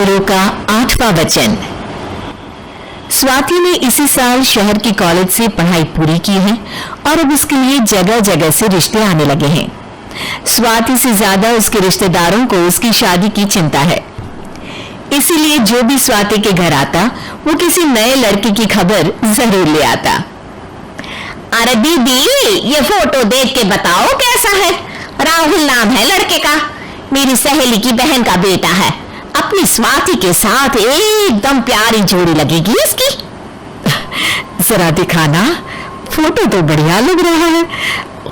गुरु का 8वां वचन। स्वाति ने इसी साल शहर की कॉलेज से पढ़ाई पूरी की है और अब उसके लिए जगह जगह से रिश्ते आने लगे हैं। स्वाति से ज्यादा उसके रिश्तेदारों को उसकी शादी की चिंता है, इसीलिए जो भी स्वाति के घर आता वो किसी नए लड़के की खबर जरूर ले आता। अरे दीदी, ये फोटो देख के बताओ कैसा है। राहुल नाम है लड़के का, मेरी सहेली की बहन का बेटा है। अपनी स्वाति के साथ एकदम प्यारी जोड़ी लगेगी इसकी। जरा दिखाना, फोटो तो बढ़िया लग रहा है।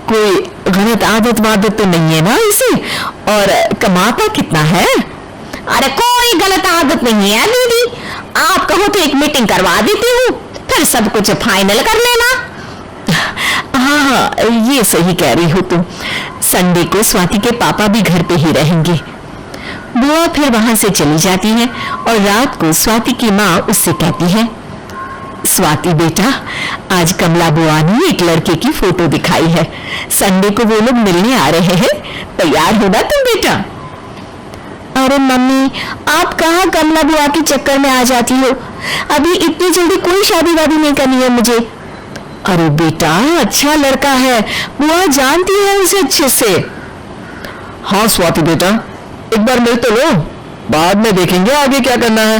कोई गलत आदत वादत तो नहीं है ना इसे? और कमाता कितना है? अरे कोई गलत आदत नहीं है दीदी, आप कहो तो एक मीटिंग करवा देती हूँ, फिर सब कुछ फाइनल कर लेना। हाँ, ये सही कह रही हो तुम। संडे को स्वाति के पापा भी घर पे ही रहेंगे। बुआ फिर वहां से चली जाती है और रात को स्वाति की माँ उससे कहती है, स्वाति बेटा, आज कमला बुआ ने एक लड़के की फोटो दिखाई है। संडे को वो लोग मिलने आ रहे हैं, तैयार हो ना तुम बेटा? अरे मम्मी, आप कहाँ कमला बुआ के चक्कर में आ जाती हो? अभी इतनी जल्दी कोई शादी वादी नहीं करनी है मुझे। अरे बेटा, अच्छा लड़का है, बुआ जानती है उसे अच्छे से। हाँ स्वाति बेटा, एक बार मिल तो लो, बाद में देखेंगे आगे क्या करना है।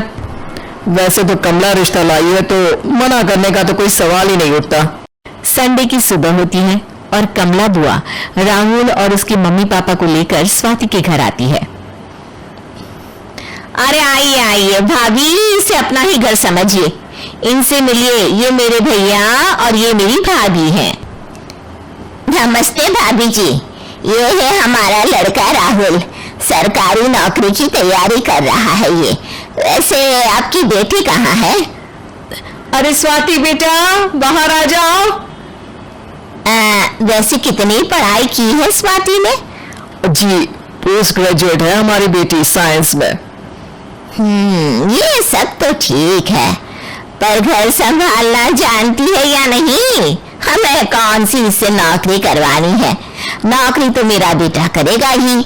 वैसे तो कमला रिश्ता लाई है तो मना करने का तो कोई सवाल ही नहीं उठता। संडे की सुबह होती है और कमला बुआ राहुल और उसके मम्मी पापा को लेकर स्वाति के घर आती है। अरे आइए आइए भाभी, इसे अपना ही घर समझिए, इनसे मिलिए। ये मेरे भैया और ये मेरी भाभी हैं। नमस्ते भाभी जी, ये है हमारा लड़का राहुल, सरकारी नौकरी की तैयारी कर रहा है ये। वैसे आपकी बेटी कहाँ है? अरे स्वाति बेटा, बाहर आ जाओ। वैसे कितनी पढ़ाई की है स्वाति ने? जी, पोस्ट ग्रेजुएट है हमारी बेटी साइंस में। ये सब तो ठीक है, पर घर संभालना जानती है या नहीं? हमें कौन सी इससे नौकरी करवानी है? नौकरी तो मेरा बेटा करेगा ही।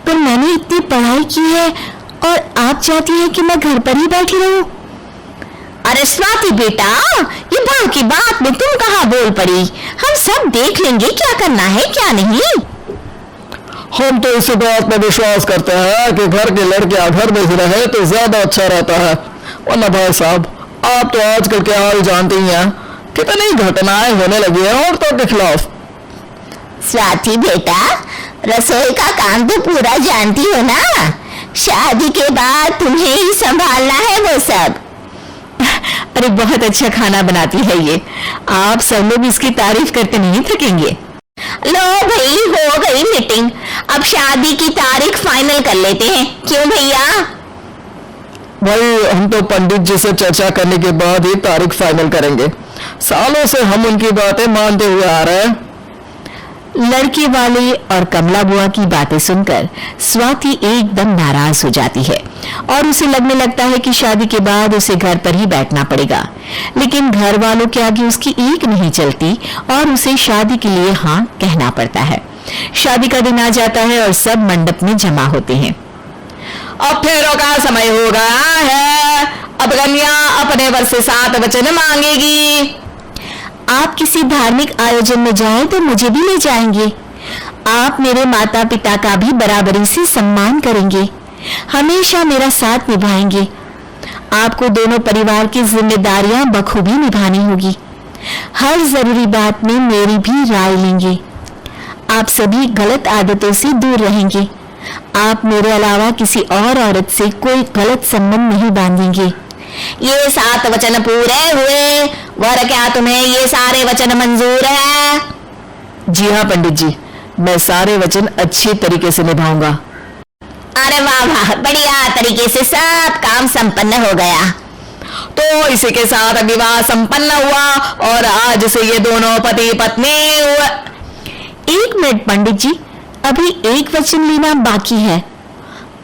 पर मैंने इतनी पढ़ाई की है और आप चाहती हैं कि मैं घर पर ही बैठी रहूं? अरे स्वाति बेटा, ये बहू की बात में तुम कहाँ बोल पड़ी? हम सब देख लेंगे क्या करना है क्या नहीं। हम तो इसी बात में विश्वास करते हैं कि घर के लड़के घर में ही रहे तो ज्यादा अच्छा रहता है। वरना भाई साहब, आप तो आजकल के हाल जानते ही हैं, कितनी घटनाएं होने लगी हैं औरतों के खिलाफ। स्वाति बेटा, रसोई का काम तो पूरा जानती हो ना? शादी के बाद तुम्हें ही संभालना है वो सब। अरे बहुत अच्छा खाना बनाती है ये, आप सब लोग इसकी तारीफ करके नहीं थकेंगे। लो भाई, हो गई मीटिंग, अब शादी की तारीख फाइनल कर लेते हैं, क्यों भैया? भाई, हम तो पंडित जी से चर्चा करने के बाद ही तारीख फाइनल करेंगे। सालों से हम उनकी बातें मानते हुए आ रहे हैं। लड़के वाले और कमला बुआ की बातें सुनकर स्वाति एकदम नाराज हो जाती है और उसे लगने लगता है कि शादी के बाद उसे घर पर ही बैठना पड़ेगा। लेकिन घर वालों के आगे उसकी एक नहीं चलती और उसे शादी के लिए हाँ कहना पड़ता है। शादी का दिन आ जाता है और सब मंडप में जमा होते हैं। अब फेरों का समय हो गया है, अब कन्या अपने वर से 7 वचन मांगेगी। आप किसी धार्मिक आयोजन में जाएं तो मुझे भी ले जाएंगे। आप मेरे माता पिता का भी बराबरी से सम्मान करेंगे, हमेशा मेरा साथ निभाएंगे। आपको दोनों परिवार की जिम्मेदारियां बखूबी निभानी होगी। हर जरूरी बात में मेरी भी राय लेंगे। आप सभी गलत आदतों से दूर रहेंगे। आप मेरे अलावा किसी और औरत से कोई गलत संबंध नहीं बांधेंगे। ये 7 वचन पूरे हुए, वर क्या तुम्हें ये सारे वचन मंजूर है? जी हाँ पंडित जी, मैं सारे वचन अच्छी तरीके से निभाऊंगा। अरे वाह वाह, बढ़िया तरीके से सब काम संपन्न हो गया। तो इसी के साथ विवाह संपन्न हुआ और आज से ये दोनों पति पत्नी हुए। 1 मिनट पंडित जी, अभी एक वचन लेना बाकी है।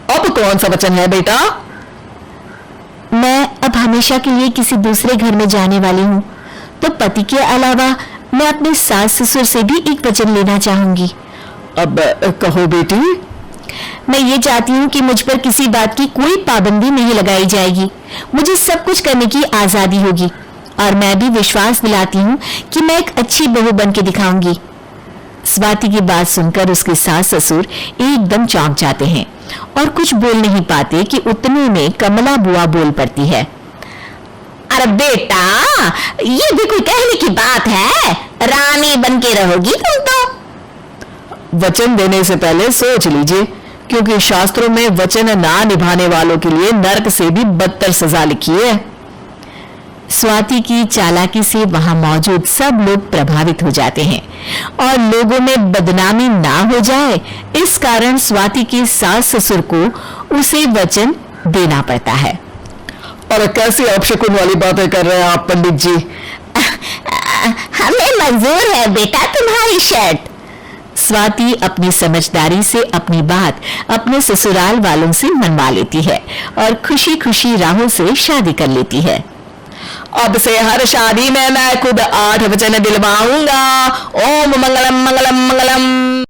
अब कौन सा वचन है बेटा? मैं अब हमेशा के लिए किसी दूसरे घर में जाने वाली हूँ, तो पति के अलावा मैं अपने सास ससुर से भी एक वचन लेना चाहूंगी। अब कहो बेटी। मैं ये चाहती हूँ कि मुझ पर किसी बात की कोई पाबंदी नहीं लगाई जाएगी। मुझे सब कुछ करने की आजादी होगी और मैं भी विश्वास दिलाती हूँ कि मैं एक अच्छी बहू बन के दिखाऊंगी। स्वाति की बात सुनकर उसके सास ससुर एकदम चौंक जाते हैं और कुछ बोल नहीं पाते कि उतने में कमला बुआ बोल पड़ती है। अरे बेटा, ये भी कोई कहने की बात है? रानी बन के रहोगी तुम तो। वचन देने से पहले सोच लीजिए, क्योंकि शास्त्रों में वचन ना निभाने वालों के लिए नरक से भी बदतर सजा लिखी है। स्वाति की चालाकी से वहां मौजूद सब लोग प्रभावित हो जाते हैं और लोगों में बदनामी ना हो जाए, इस कारण स्वाति के सास ससुर को उसे वचन देना पड़ता है। और कैसी अपशकुन वाली बातें कर रहे हैं आप पंडित जी? हमें मंजूर है बेटा तुम्हारी शर्त। स्वाति अपनी समझदारी से अपनी बात अपने ससुराल वालों से मनवा लेती है और खुशी खुशी राहुल से शादी कर लेती है। अब से हर शादी में मैं खुद 8 वचन दिलवाऊंगा। ओम मंगलम मंगलम मंगलम।